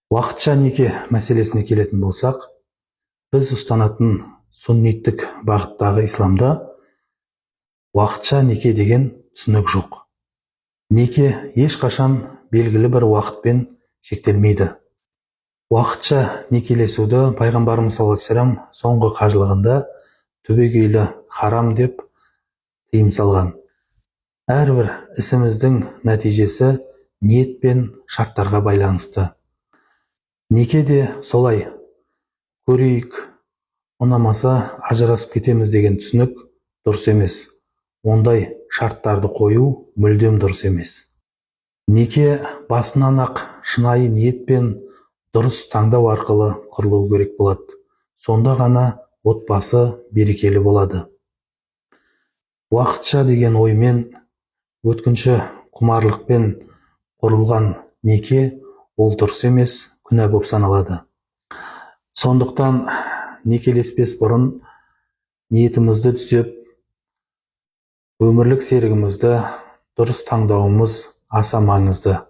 Уақытша неке мәселесіне келетін болсақ, біз ұстанатын сунниттік бағыттағы исламда уақытша неке деген түсінік жоқ. Неке ешқашан белгілі бір уақытпен шектелмейді. Уақытша некелесуді пайғамбарымыз саллаллаху алейхи вассалам соңғы қажылығында түбегейлі харам деп тыйым салған. Әрбір ісіміздің нәтижесі ниет пен шарттарға байланысты. Неке де солай. Көрейік, ұнамаса ажырасып кетеміз деген түсінік дұрыс емес. Ондай шарттарды қою мүлдем дұрыс емес. Неке басынан ақ шынайы ниет пен дұрыс таңдау арқылы құрылу керек болады. Сонда ғана отбасы берекелі болады. Уақытша деген оймен, өткінші құмарлықпен құрылған неке ол дұрыс емес, күнә болып саналады. Сондықтан некелеспес бұрын ниетімізді түзеп, өмірлік серігімізді дұрыс таңдауымыз аса маңызды.